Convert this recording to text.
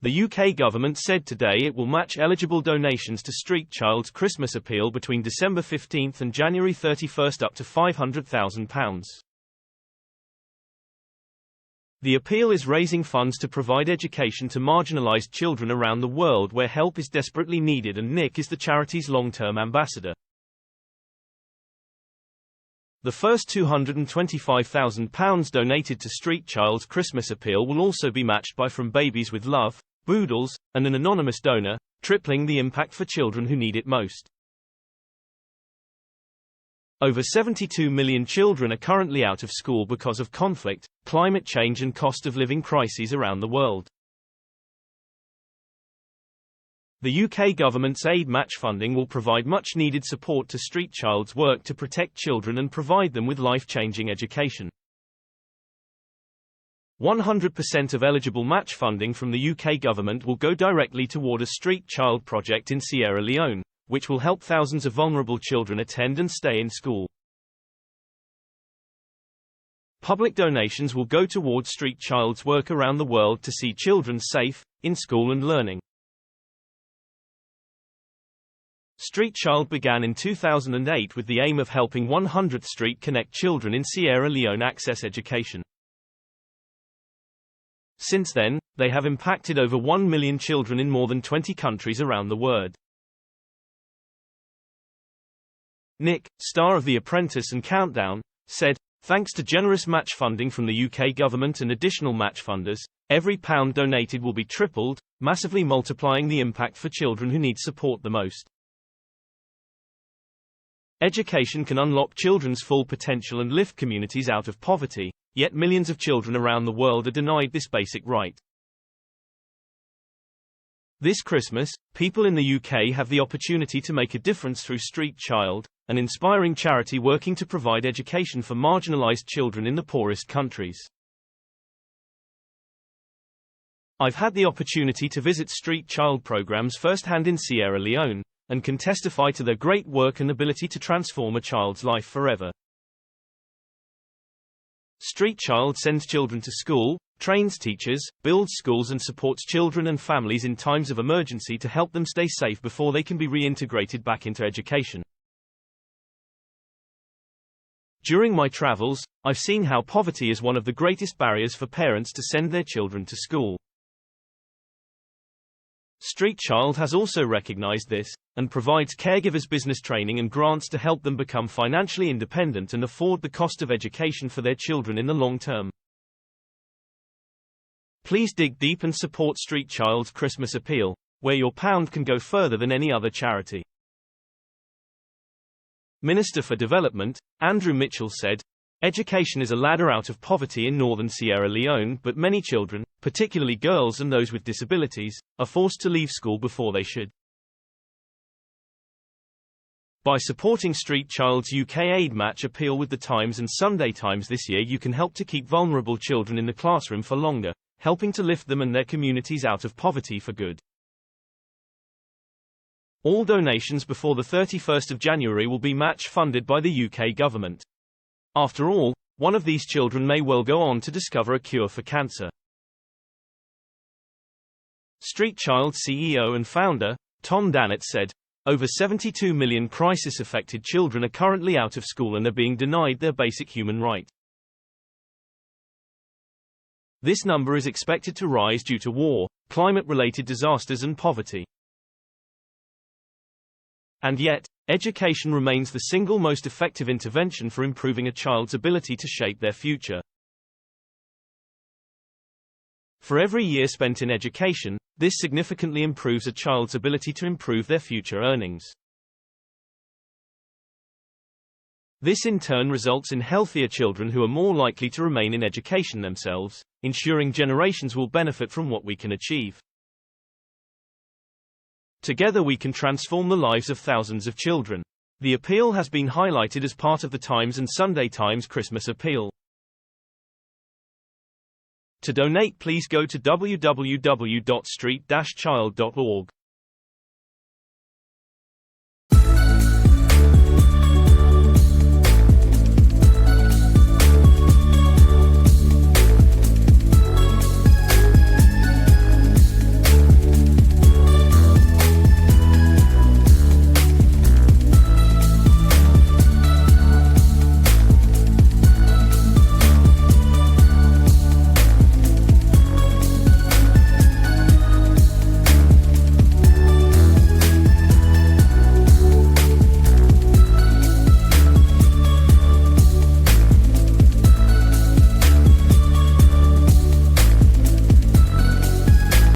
The UK government said today it will match eligible donations to Street Child's Christmas appeal between December 15 and January 31 up to £500,000. The appeal is raising funds to provide education to marginalised children around the world where help is desperately needed, and Nick is the charity's long-term ambassador. The first £225,000 donated to Street Child's Christmas appeal will also be matched by From Babies with Love, Boodles, and an anonymous donor, tripling the impact for children who need it most. Over 72 million children are currently out of school because of conflict, climate change and cost of living crises around the world. The UK government's aid match funding will provide much-needed support to Street Child's work to protect children and provide them with life-changing education. 100% of eligible match funding from the UK government will go directly toward a Street Child project in Sierra Leone, which will help thousands of vulnerable children attend and stay in school. Public donations will go toward Street Child's work around the world to see children safe, in school and learning. Street Child began in 2008 with the aim of helping 100th Street Connect children in Sierra Leone access education. Since then, they have impacted over 1 million children in more than 20 countries around the world. Nick, star of The Apprentice and Countdown, said, "Thanks to generous match funding from the UK government and additional match funders, every pound donated will be tripled, massively multiplying the impact for children who need support the most." Education can unlock children's full potential and lift communities out of poverty, yet millions of children around the world are denied this basic right. This Christmas, people in the UK have the opportunity to make a difference through Street Child, an inspiring charity working to provide education for marginalised children in the poorest countries. I've had the opportunity to visit Street Child programs firsthand in Sierra Leone, and can testify to their great work and ability to transform a child's life forever. Street Child sends children to school, trains teachers, builds schools and supports children and families in times of emergency to help them stay safe before they can be reintegrated back into education. During my travels, I've seen how poverty is one of the greatest barriers for parents to send their children to school. Street Child has also recognized this, and provides caregivers business training and grants to help them become financially independent and afford the cost of education for their children in the long term. Please dig deep and support Street Child's Christmas appeal, where your pound can go further than any other charity. Minister for Development, Andrew Mitchell said, "Education is a ladder out of poverty in northern Sierra Leone, but many children, particularly girls and those with disabilities, are forced to leave school before they should." By supporting Street Child's UK Aid Match appeal with the Times and Sunday Times this year, you can help to keep vulnerable children in the classroom for longer, helping to lift them and their communities out of poverty for good. All donations before the 31st of January will be match funded by the UK government. After all, one of these children may well go on to discover a cure for cancer. Street Child CEO and founder, Tom Dannett said, "Over 72 million crisis-affected children are currently out of school and are being denied their basic human right. This number is expected to rise due to war, climate-related disasters and poverty. And yet, education remains the single most effective intervention for improving a child's ability to shape their future. For every year spent in education, this significantly improves a child's ability to improve their future earnings. This in turn results in healthier children who are more likely to remain in education themselves, ensuring generations will benefit from what we can achieve. Together we can transform the lives of thousands of children." The appeal has been highlighted as part of the Times and Sunday Times Christmas appeal. To donate, please go to www.street-child.org.